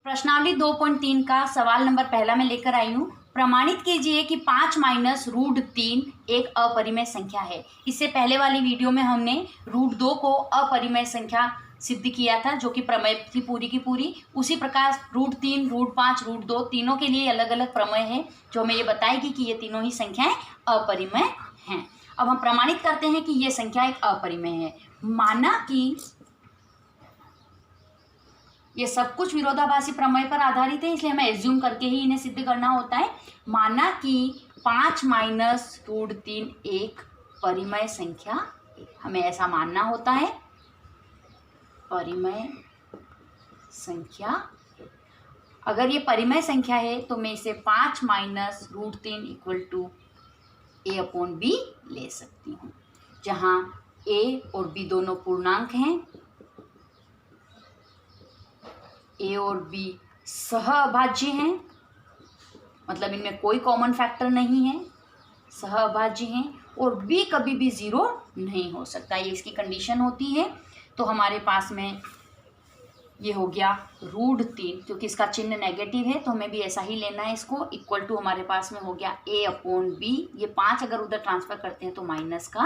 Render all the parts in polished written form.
प्रश्नावली 2.3 का सवाल नंबर पहला मैं लेकर आई हूँ। प्रमाणित कीजिए कि 5 माइनस रूट 3 एक अपरिमेय संख्या है। इससे पहले वाली वीडियो में हमने रूट 2 को अपरिमेय संख्या सिद्ध किया था, जो कि प्रमेय थी पूरी की पूरी। उसी प्रकार रूट 3, रूट 5, रूट 2 तीनों के लिए अलग अलग प्रमेय है, जो हमें ये बताएगी कि ये तीनों ही संख्याएं अपरिमेय हैं। अब हम प्रमाणित करते हैं कि ये संख्या एक अपरिमेय है। माना कि ये सब कुछ विरोधाभासी प्रमेय पर आधारित है, इसलिए हमें एज्यूम करके ही इन्हें सिद्ध करना होता है। माना कि 5 माइनस रूट 3 एक परिमेय संख्या है। हमें ऐसा मानना होता है, परिमेय संख्या। अगर ये परिमेय संख्या है तो मैं इसे 5 minus root 3 equal to A upon B ले सकती हूँ, जहाँ ए और बी दोनों पूर्णांक हैं। ए और बी सहअभाज्य हैं, मतलब इनमें कोई कॉमन फैक्टर नहीं है, सहअभाज्य हैं, और बी कभी भी जीरो नहीं हो सकता, ये इसकी कंडीशन होती है। तो हमारे पास में ये हो गया रूट 3, क्योंकि इसका चिन्ह नेगेटिव है तो हमें भी ऐसा ही लेना है इसको। इक्वल टू हमारे पास में हो गया ए अपॉन बी। ये 5 अगर उधर ट्रांसफर करते हैं तो माइनस का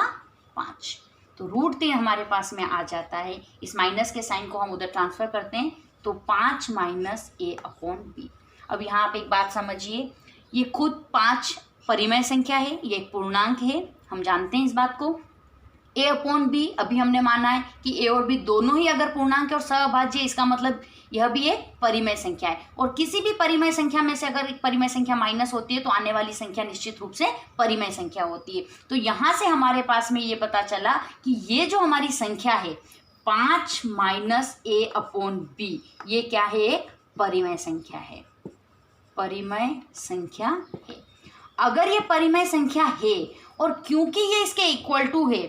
5, तो रूट 3 हमारे पास में आ जाता है। इस माइनस के साइन को हम उधर ट्रांसफर करते हैं तो 5 माइनस ए अपॉन बी। अब यहाँ आप एक बात समझिए, ये खुद 5 परिमेय संख्या है, ये एक पूर्णांक है, हम जानते हैं इस बात को। ए अपॉन बी अभी हमने माना है कि ए और बी दोनों ही अगर पूर्णांक है और सहअभाज्य, इसका मतलब यह भी एक परिमेय संख्या है। और किसी भी परिमेय संख्या में से अगर एक परिमेय संख्या माइनस होती है तो आने वाली संख्या निश्चित रूप से परिमेय संख्या होती है। तो यहाँ से हमारे पास में ये पता चला कि ये जो हमारी संख्या है 5 माइनस ए अपॉन बी, ये क्या है? एक परिमेय संख्या है, परिमेय संख्या है। अगर ये परिमेय संख्या है और क्योंकि ये इसके इक्वल टू है,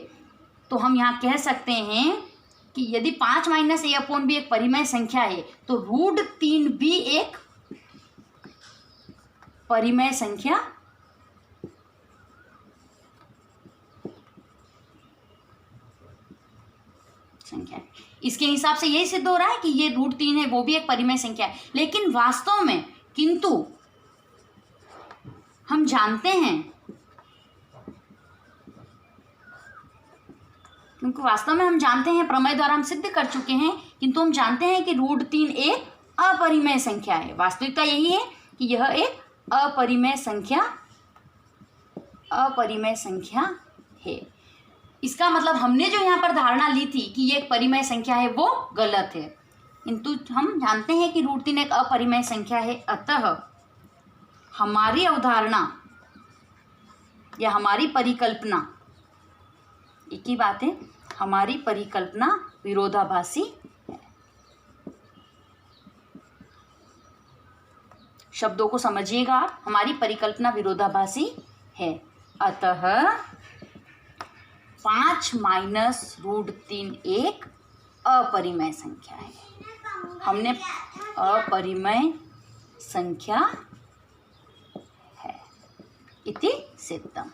तो हम यहाँ कह सकते हैं कि यदि 5 माइनस ए अपॉन बी एक परिमेय संख्या है तो रूट 3 भी एक परिमेय संख्या है। इसके हिसाब से यही सिद्ध हो रहा है कि ये रूट 3 है, वो भी एक परिमेय संख्या है। लेकिन वास्तव में किंतु हम जानते हैं, क्योंकि वास्तव में हम जानते हैं, प्रमेय द्वारा हम सिद्ध कर चुके हैं, किंतु हम जानते हैं कि रूट 3 एक अपरिमेय संख्या है। वास्तविकता यही है कि यह एक अपरिमेय संख्या है। इसका मतलब हमने जो यहाँ पर धारणा ली थी कि ये एक परिमेय संख्या है, वो गलत है। किंतु हम जानते हैं कि रूट 3 एक अपरिमेय संख्या है, अतः हमारी अवधारणा या हमारी परिकल्पना एक ही बात है, हमारी परिकल्पना विरोधाभासी है। शब्दों को समझिएगा आप, हमारी परिकल्पना विरोधाभासी है। अतः 5 माइनस रूट 3 एक अपरिमेय संख्या है। हमने अपरिमेय संख्या है इति सिद्धम।